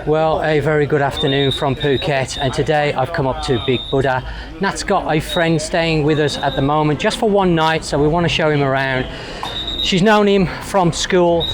Well, a very good afternoon from Phuket, and today I've come up to Big Buddha. Nat's got a friend staying with us at the moment just for one night, so we want to show him around. She's known him from school.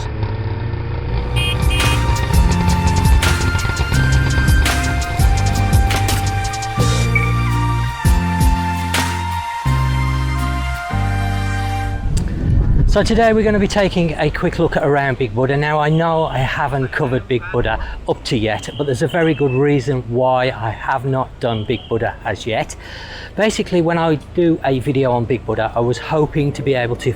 So today we're going to be taking a quick look around Big Buddha. Now I know I haven't covered Big Buddha up to yet, but there's a very good reason why I have not done Big Buddha as yet. Basically, when I do a video on Big Buddha, I was hoping to be able to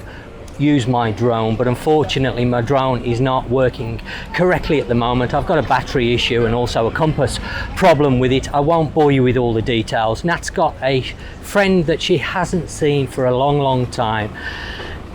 use my drone, but unfortunately my drone is not working correctly at the moment. I've got a battery issue and also a compass problem with it. I won't bore you with all the details. Nat's got a friend that she hasn't seen for a long time.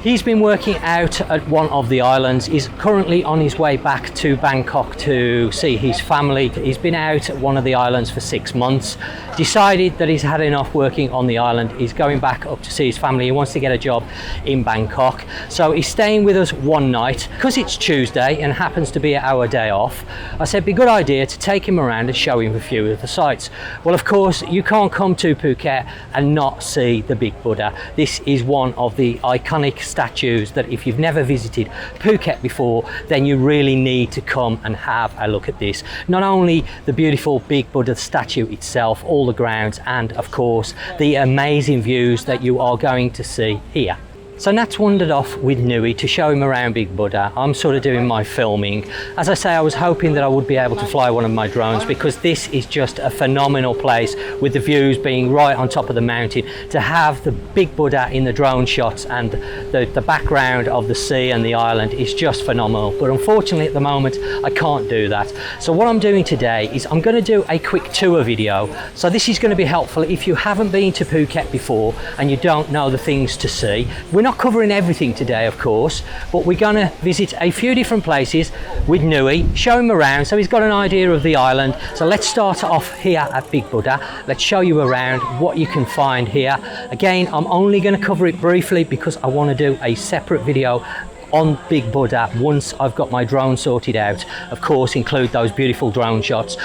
He's been working out at one of the islands. He's currently on his way back to Bangkok to see his family. He's been out at one of the islands for 6 months, decided that he's had enough working on the island. He's going back up to see his family. He wants to get a job in Bangkok. So he's staying with us one night. Because it's Tuesday and happens to be our day off, I said it'd be a good idea to take him around and show him a few of the sights. Well, of course, you can't come to Phuket and not see the Big Buddha. This is one of the iconic statues that if you've never visited Phuket before, then you really need to come and have a look at this. Not only the beautiful Big Buddha statue itself, all the grounds, and of course the amazing views that you are going to see here. So Nat's wandered off with Nui to show him around Big Buddha. I'm sort of doing my filming. As I say, I was hoping that I would be able to fly one of my drones because this is just a phenomenal place with the views being right on top of the mountain. To have the Big Buddha in the drone shots and the background of the sea and the island is just phenomenal. But unfortunately at the moment I can't do that. So what I'm doing today is I'm going to do a quick tour video. So this is going to be helpful if you haven't been to Phuket before and you don't know the things to see. We're not covering everything today, of course, but we're going to visit a few different places with Nui, show him around so he's got an idea of the island. So let's start off here at Big Buddha. Let's show you around what you can find here. Again, I'm only going to cover it briefly because I want to do a separate video on Big Buddha once I've got my drone sorted out. Of course, include those beautiful drone shots.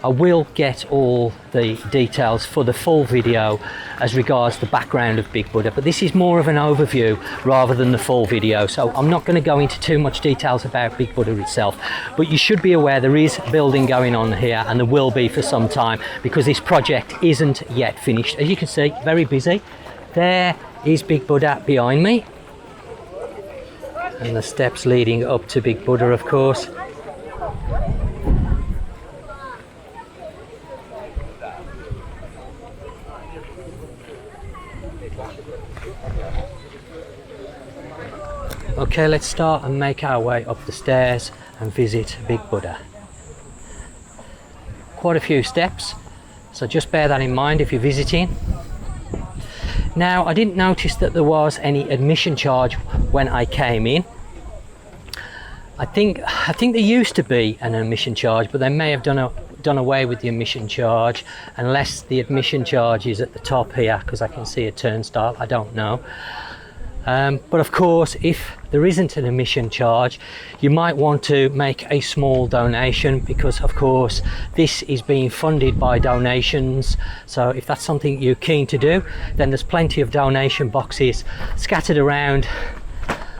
I will get all the details for the full video as regards the background of Big Buddha, but this is more of an overview rather than the full video, so I'm not going to go into too much details about Big Buddha itself, but you should be aware there is building going on here and there will be for some time because this project isn't yet finished. As you can see, very busy. There is Big Buddha behind me and the steps leading up to Big Buddha, of course. Okay, let's start and make our way up the stairs and visit Big Buddha. Quite a few steps, so just bear that in mind if you're visiting. Now, I didn't notice that there was any admission charge when I came in. I think there used to be an admission charge, but they may have done away with the admission charge, unless the admission charge is at the top here, because I can see a turnstile. I don't know. But of course, if there isn't an admission charge, you might want to make a small donation because of course this is being funded by donations. So if that's something you're keen to do, then there's plenty of donation boxes scattered around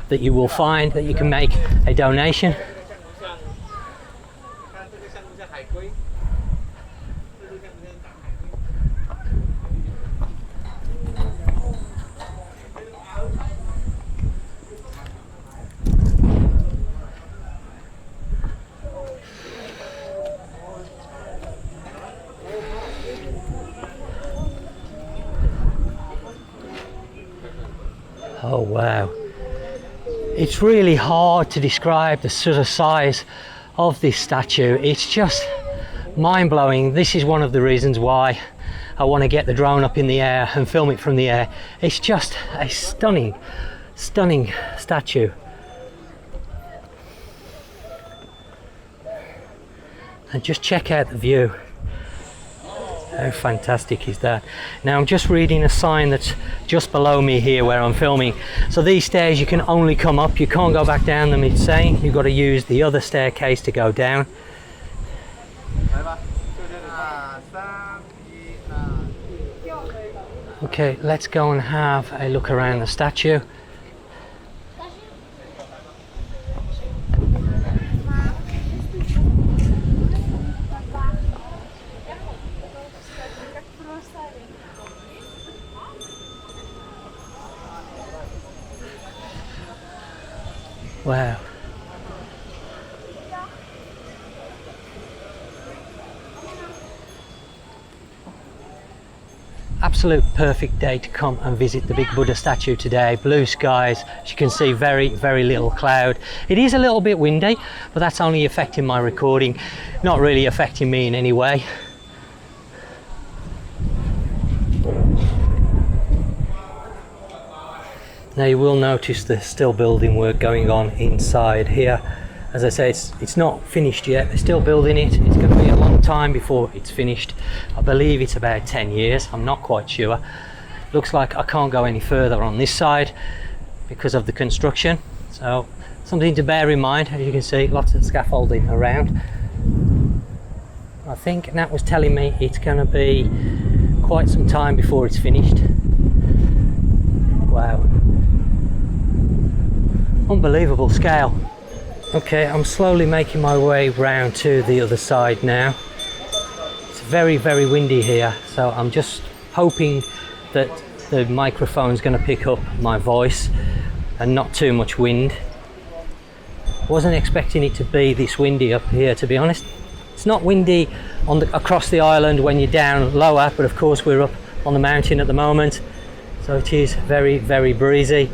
that you will find that you can make a donation. Oh wow, it's really hard to describe the sort of size of this statue. It's just mind-blowing. This is one of the reasons why I want to get the drone up in the air and film it from the air. It's just a stunning statue. And just check out the view. How fantastic is that? Now I'm just reading a sign that's just below me here where I'm filming. So these stairs you can only come up, you can't go back down them, it's saying. You've got to use the other staircase to go down. Okay, let's go and have a look around the statue. Wow. Absolute perfect day to come and visit the big Buddha statue today. Blue skies, as you can see, very little cloud. It is a little bit windy, but that's only affecting my recording, not really affecting me in any way. Now you will notice there's still building work going on inside here. As I say, it's not finished yet, they're still building it. It's going to be a long time before it's finished. I believe it's about 10 years, I'm not quite sure. Looks like I can't go any further on this side because of the construction. So something to bear in mind. As you can see, lots of scaffolding around. I think Nat was telling me it's going to be quite some time before it's finished. Wow. Unbelievable scale. Okay, I'm slowly making my way round to the other side now. It's very windy here, so I'm just hoping that the microphone's going to pick up my voice and not too much wind. Wasn't expecting it to be this windy up here, to be honest. It's not windy across the island when you're down lower, but of course we're up on the mountain at the moment, so it is very breezy.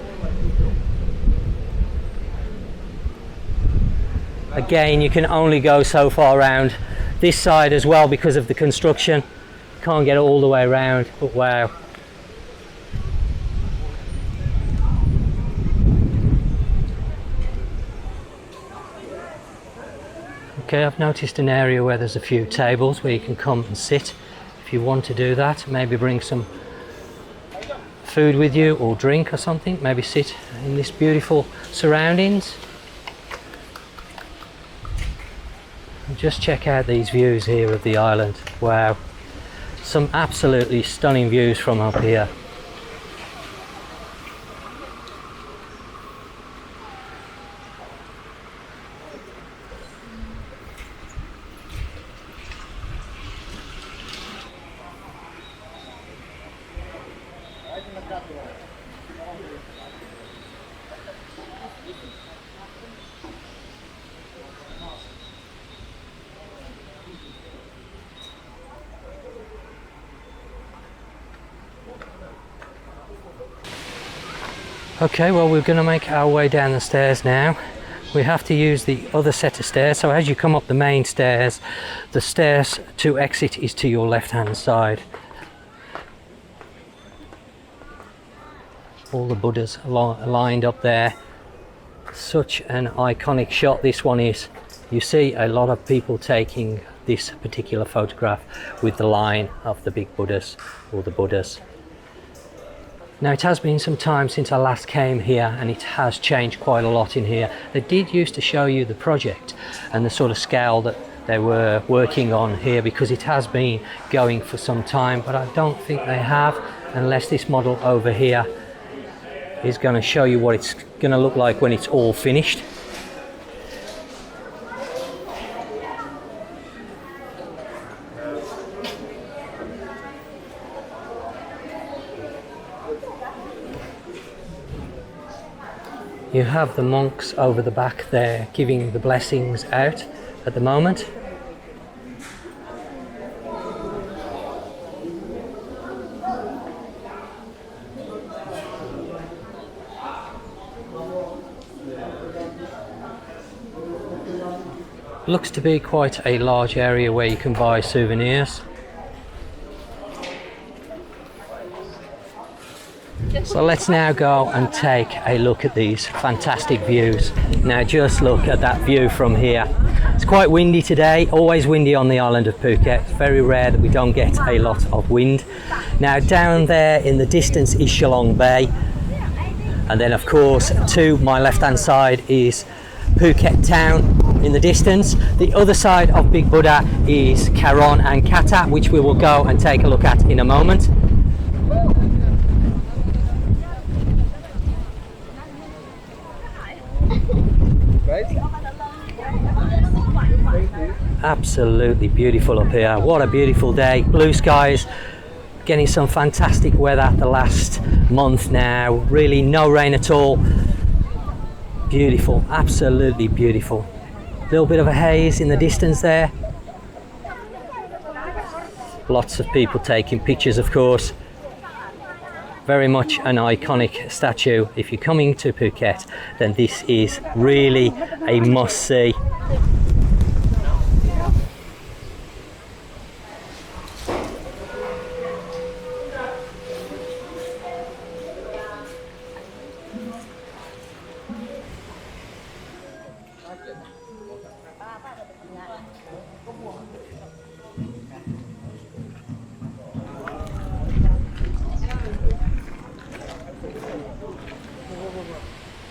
Again, you can only go so far around this side as well because of the construction. Can't get all the way around, but wow. Okay, I've noticed an area where there's a few tables where you can come and sit if you want to do that. Maybe bring some food with you or drink or something. Maybe sit in this beautiful surroundings. Just check out these views here of the island. Wow, some absolutely stunning views from up here. Okay, well, we're going to make our way down the stairs now. We have to use the other set of stairs, so as you come up the main stairs, the stairs to exit is to your left hand side. All the Buddhas lined up there. Such an iconic shot this one is. You see a lot of people taking this particular photograph with the line of the big Buddhas or the Buddhas. Now, it has been some time since I last came here, and it has changed quite a lot in here. They did used to show you the project and the sort of scale that they were working on here, because it has been going for some time, but I don't think they have, unless this model over here is going to show you what it's going to look like when it's all finished. You have the monks over the back there giving the blessings out at the moment. Looks to be quite a large area where you can buy souvenirs. So let's now go and take a look at these fantastic views. Now just look at that view from here. It's quite windy today, always windy on the island of Phuket. It's very rare that we don't get a lot of wind. Now down there in the distance is Shillong Bay. And then of course to my left hand side is Phuket town in the distance. The other side of Big Buddha is Karon and Kata, which we will go and take a look at in a moment. Absolutely beautiful up here. What a beautiful day. Blue skies, getting some fantastic weather the last month now. Really no rain at all. Beautiful, absolutely beautiful. A little bit of a haze in the distance there. Lots of people taking pictures, of course. Very much an iconic statue. If you're coming to Phuket, then this is really a must-see.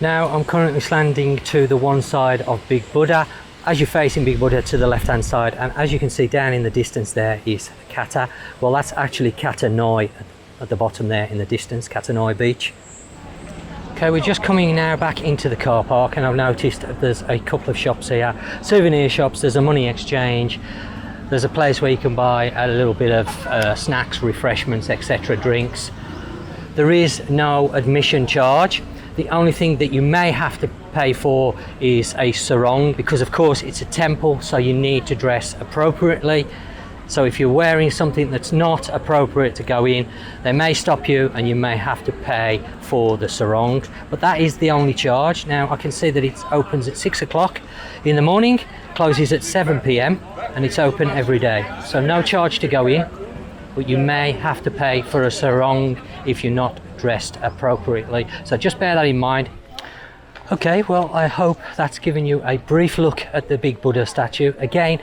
Now I'm currently standing to the one side of Big Buddha. As you're facing Big Buddha, to the left hand side, and as you can see down in the distance there is Kata. Well, that's actually Kata Noi at the bottom there in the distance, Kata Noi Beach. Okay, we're just coming now back into the car park, and I've noticed there's a couple of shops here, souvenir shops. There's a money exchange, there's a place where you can buy a little bit of snacks, refreshments, etc., drinks. There is no admission charge. The only thing that you may have to pay for is a sarong, because of course it's a temple, so you need to dress appropriately. So if you're wearing something that's not appropriate to go in, they may stop you and you may have to pay for the sarong. But that is the only charge. Now I can see that it opens at 6 o'clock in the morning, closes at 7 p.m. and it's open every day. So no charge to go in, but you may have to pay for a sarong if you're not dressed appropriately. So just bear that in mind. Okay, well, I hope that's given you a brief look at the Big Buddha statue. Again,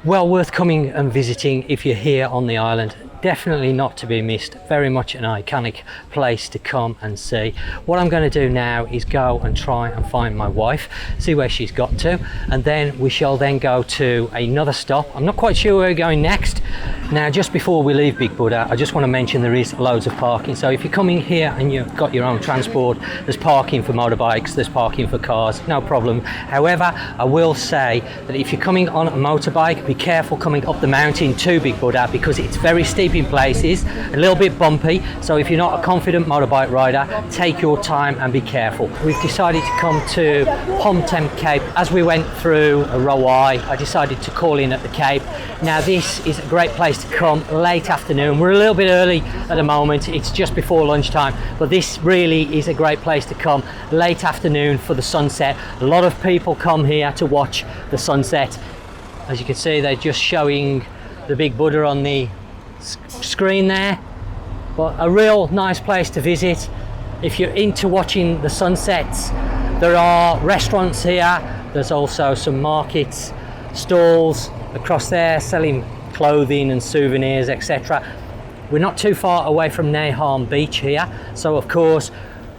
well worth coming and visiting if you're here on the island. Definitely not to be missed. Very much an iconic place to come and see. What I'm going to do now is go and try and find my wife, see where she's got to, and then we shall then go to another stop. I'm not quite sure where we're going next. Now, just before we leave Big Buddha, I just want to mention there is loads of parking. So if you're coming here and you've got your own transport, there's parking for motorbikes, there's parking for cars, no problem. However, I will say that if you're coming on a motorbike, be careful coming up the mountain to Big Buddha, because it's very steep in places, a little bit bumpy. So if you're not a confident motorbike rider, take your time and be careful. We've decided to come to Promthep Cape. As we went through Rawai, I decided to call in at the Cape. Now this is a great place to come late afternoon. We're a little bit early at the moment, it's just before lunchtime, but this really is a great place to come late afternoon for the sunset. A lot of people come here to watch the sunset. As you can see, they're just showing the Big Buddha on the screen there, but a real nice place to visit if you're into watching the sunsets. There are restaurants here, there's also some markets, stalls across there selling clothing and souvenirs, etc. We're not too far away from Hanyong Beach here, so of course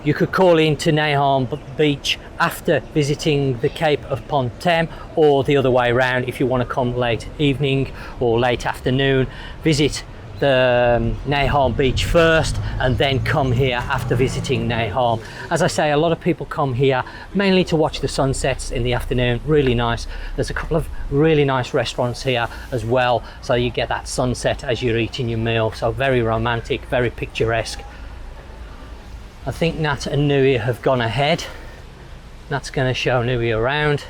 you could call in to Hanyong Beach after visiting the Cape of Promthep, or the other way around if you want to come late evening or late afternoon. Visit the Hanyong Beach first and then come here after visiting Hanyong. As I say, a lot of people come here mainly to watch the sunsets in the afternoon. Really nice. There's a couple of really nice restaurants here as well, so you get that sunset as you're eating your meal. So very romantic, very picturesque. I think Nat and Nui have gone ahead. Nat's going to show Nui around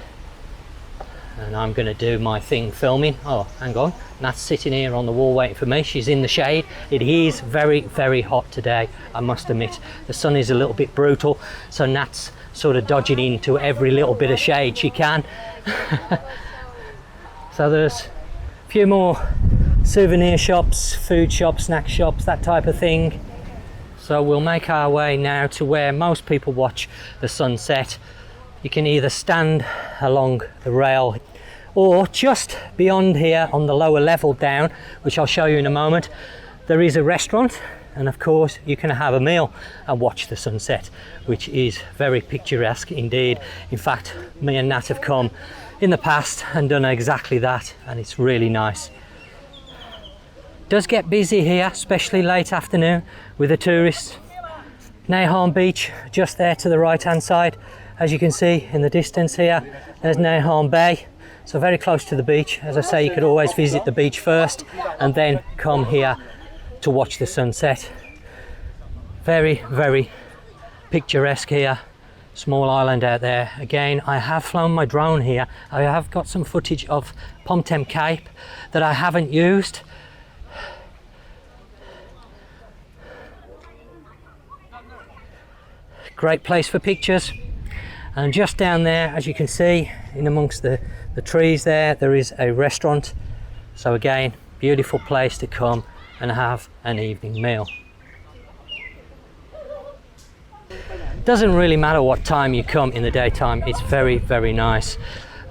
and I'm going to do my thing filming. Oh, hang on, Nat's sitting here on the wall waiting for me. She's in the shade. It is very, very hot today, I must admit. The sun is a little bit brutal, so Nat's sort of dodging into every little bit of shade she can. So there's a few more souvenir shops, food shops, snack shops, that type of thing. So we'll make our way now to where most people watch the sunset. You can either stand along the rail or just beyond here on the lower level down, which I'll show you in a moment, there is a restaurant, and of course you can have a meal and watch the sunset, which is very picturesque indeed. In fact, me and Nat have come in the past and done exactly that, and it's really nice. It does get busy here, especially late afternoon with the tourists. Hanyong Beach just there to the right hand side. As you can see in the distance here, there's Hanyong Bay, so very close to the beach. As I say, you could always visit the beach first and then come here to watch the sunset. Very, very picturesque here. Small island out there. Again, I have flown my drone here. I have got some footage of Promthep Cape that I haven't used. Great place for pictures. And just down there, as you can see, in amongst the trees there is a restaurant. So again, beautiful place to come and have an evening meal. Doesn't really matter what time you come in the daytime, it's very, very nice.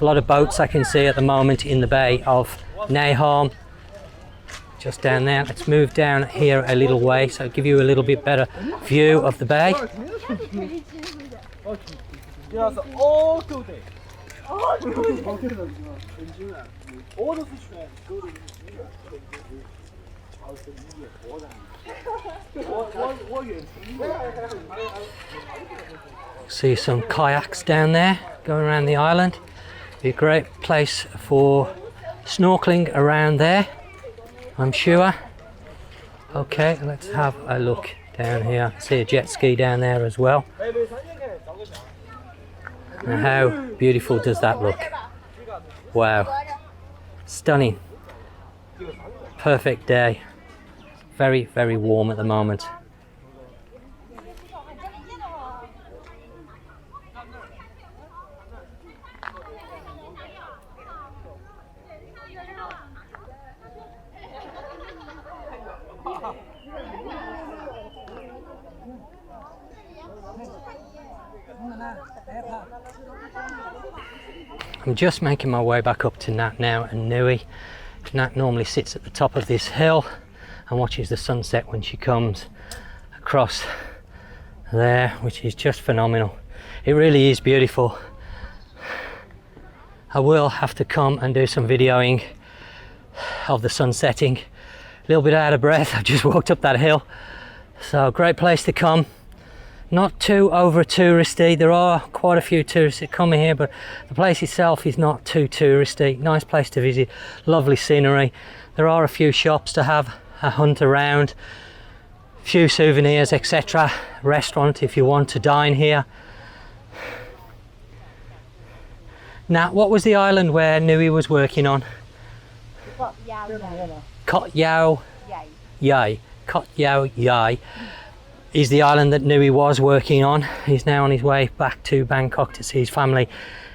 A lot of boats I can see at the moment in the bay of Hanyong. Just down there. Let's move down here a little way so I'll give you a little bit better view of the bay. See some kayaks down there going around the island. Be a great place for snorkeling around there, I'm sure. Okay, let's have a look down here. See a jet ski down there as well. And how beautiful does that look? Wow, stunning. Perfect day. Very, very warm at the moment. I'm just making my way back up to Nat now and Nui. Nat normally sits at the top of this hill and watches the sunset when she comes across there, which is just phenomenal. It really is beautiful. I will have to come and do some videoing of the sun setting. A little bit out of breath, I've just walked up that hill. So great place to come. Not too over touristy. There are quite a few tourists that come here, but the place itself is not too touristy. Nice place to visit, lovely scenery. There are a few shops to have a hunt around, few souvenirs, etc. Restaurant if you want to dine here. Now, what was the island where Nui was working on? Kot Yao Yai. Kot Yao Yai is the island that Nui was working on. He's now on his way back to Bangkok to see his family.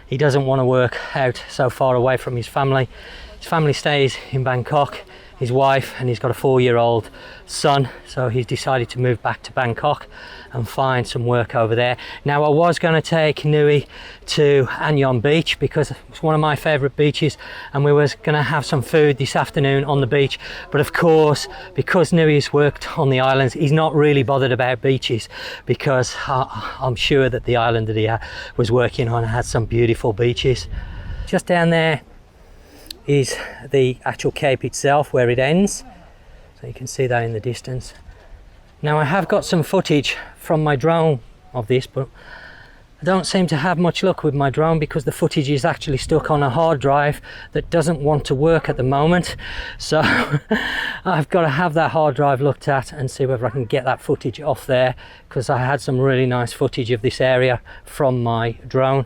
He doesn't want to work out so far away from his family. His family stays in Bangkok, his wife, and he's got a 4-year-old son, so he's decided to move back to Bangkok and find some work over there. Now, I was going to take Nui to Hanyong Beach because it's one of my favourite beaches, and we was going to have some food this afternoon on the beach, but of course, because Nui's worked on the islands, he's not really bothered about beaches, because I'm sure that the island that he was working on had some beautiful beaches. Just down there is the actual cape itself, where it ends, so you can see that in the distance. Now, I have got some footage from my drone of this, but I don't seem to have much luck with my drone because the footage is actually stuck on a hard drive that doesn't want to work at the moment. So I've got to have that hard drive looked at and see whether I can get that footage off there, because I had some really nice footage of this area from my drone.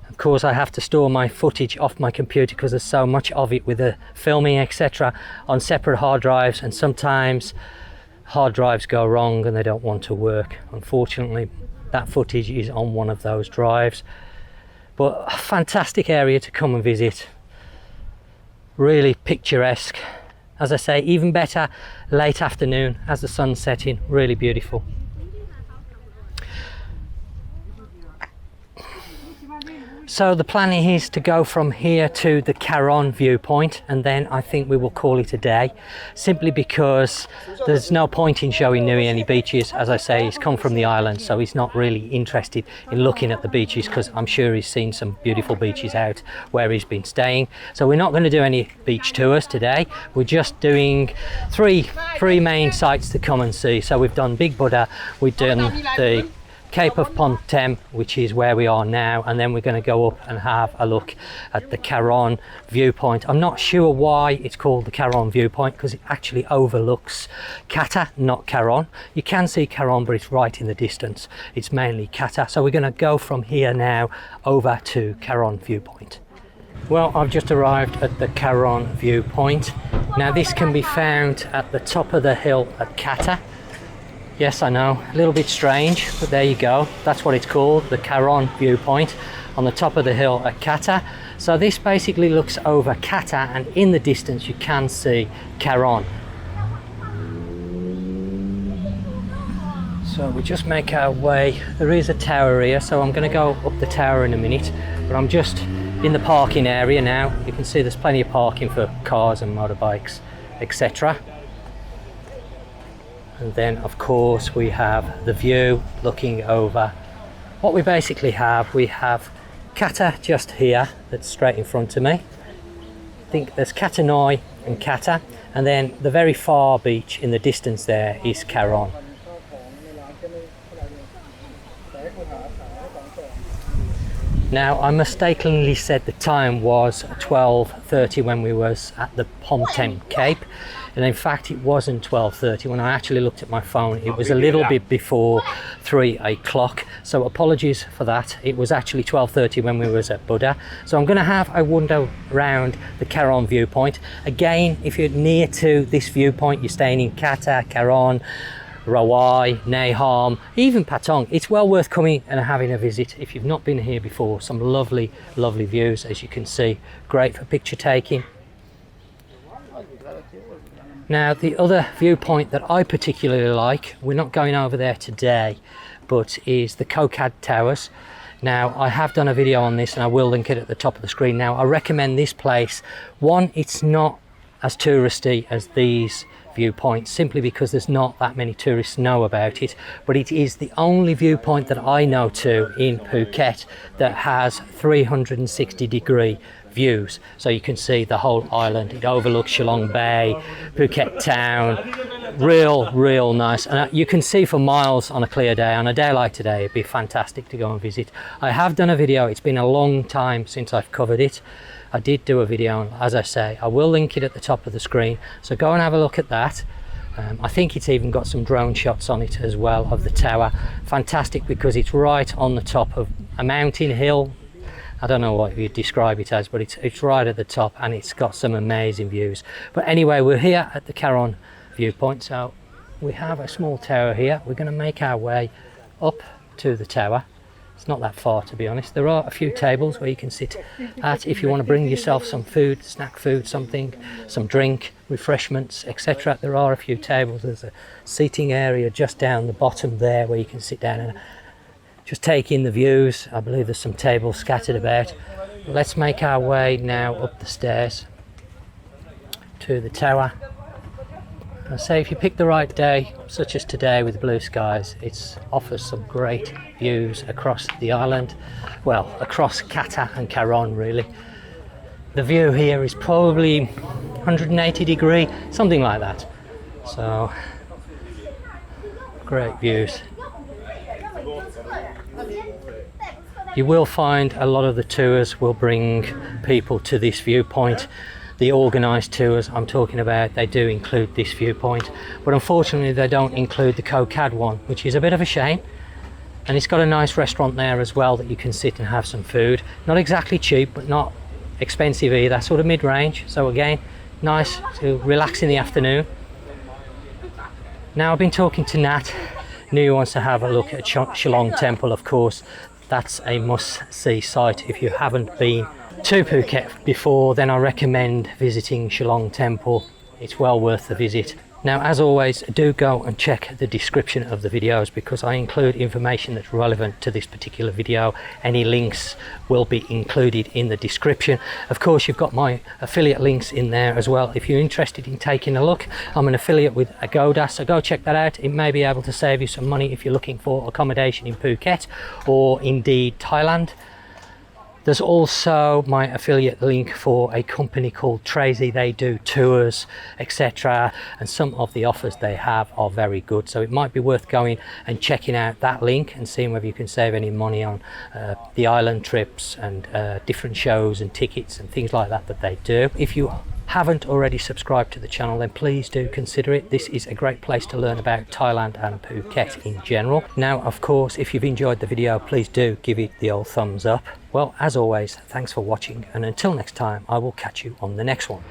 Of course, I have to store my footage off my computer because there's so much of it with the filming, etc., on separate hard drives, and sometimes hard drives go wrong and they don't want to work. Unfortunately, that footage is on one of those drives. But a fantastic area to come and visit. Really picturesque. As I say, even better late afternoon as the sun's setting. Really beautiful. So the plan is to go from here to the Karon Viewpoint, and then I think we will call it a day, simply because there's no point in showing Nui any beaches. As I say, he's come from the island, so he's not really interested in looking at the beaches, because I'm sure he's seen some beautiful beaches out where he's been staying. So we're not going to do any beach tours today. We're just doing three main sites to come and see. So we've done Big Buddha, we've done the Cape of Promthep, which is where we are now, and then we're going to go up and have a look at the Karon Viewpoint. I'm not sure why it's called the Karon Viewpoint, because it actually overlooks Kata, not Karon. You can see Karon, but it's right in the distance. It's mainly Kata. So we're going to go from here now over to Karon Viewpoint. Well, I've just arrived at the Karon Viewpoint. Now this can be found at the top of the hill at Kata. Yes, I know, a little bit strange, but there you go. That's what it's called, the Karon Viewpoint, on the top of the hill at Kata. So this basically looks over Kata, and in the distance you can see Karon. So we just make our way. There is a tower here, so I'm going to go up the tower in a minute, but I'm just in the parking area now. You can see there's plenty of parking for cars and motorbikes, etc. And then of course we have the view looking over. What we basically have, we have Kata just here, that's straight in front of me. I think there's Kata Noi and Kata, and then the very far beach in the distance there is Karon. Now I mistakenly said the time was 12:30 when we was at the Promthep Cape, and in fact it wasn't 12:30. When I actually looked at my phone, it was a little bit before 3 o'clock, so apologies for that. It was actually 12:30 when we was at Buddha. So I'm going to have a wander around the Karon Viewpoint. Again, if you're near to this viewpoint, you're staying in Kata, Karon, Rawai, Naham, even Patong, it's well worth coming and having a visit if you've not been here before. Some lovely views, as you can see. Great for picture taking. Now the other viewpoint that I particularly like, we're not going over there today, but is the Kokad Towers. Now I have done a video on this and I will link it at the top of the screen. Now I recommend this place. One, it's not as touristy as these viewpoints, simply because there's not that many tourists know about it, but it is the only viewpoint that I know to in Phuket that has 360-degree views, so you can see the whole island. It overlooks Shillong Bay, Phuket town. Real nice, and you can see for miles on a clear day. On a day like today, it'd be fantastic to go and visit. I have done a video. It's been a long time since I've covered it. I did do a video, as I say. I will link it at the top of the screen, so go and have a look at that. I think it's even got some drone shots on it as well of the tower. Fantastic, because it's right on the top of a mountain hill. I don't know what you'd describe it as, but it's right at the top, and it's got some amazing views. But anyway, we're here at the Karon Viewpoint, so we have a small tower here. We're going to make our way up to the tower. It's not that far, to be honest. There are a few tables where you can sit at if you want to bring yourself some food, snack food, something, some drink, refreshments, etc. There are a few tables. There's a seating area just down the bottom there where you can sit down and just take in the views. I believe there's some tables scattered about. Let's make our way now up the stairs to the tower. I say, if you pick the right day, such as today with blue skies, it offers some great views across the island. Well, across Kata and Karon, really. The view here is probably 180 degree, something like that. So, great views. You will find a lot of the tours will bring people to this viewpoint. The organised tours I'm talking about, they do include this viewpoint, but unfortunately they don't include the Kokad one, which is a bit of a shame. And it's got a nice restaurant there as well that you can sit and have some food. Not exactly cheap, but not expensive either, sort of mid-range. So again, nice to relax in the afternoon. Now I've been talking to Nat. Nika wants to have a look at Shillong Temple, of course. That's a must-see site if you haven't been to Phuket before. Then I recommend visiting Shillong Temple. It's well worth the visit. Now, as always, do go and check the description of the videos because I include information that's relevant to this particular video. Any links will be included in the description. Of course, you've got my affiliate links in there as well. If you're interested in taking a look, I'm an affiliate with Agoda, so go check that out. It may be able to save you some money if you're looking for accommodation in Phuket or indeed Thailand. There's also my affiliate link for a company called Tracy. They do tours, etc. And some of the offers they have are very good. So it might be worth going and checking out that link and seeing whether you can save any money on the island trips and different shows and tickets and things like that that they do. If you haven't already subscribed to the channel, then please do consider it. This is a great place to learn about Thailand and Phuket in general. Now, of course, if you've enjoyed the video, please do give it the old thumbs up. Well, as always, thanks for watching, and until next time, I will catch you on the next one.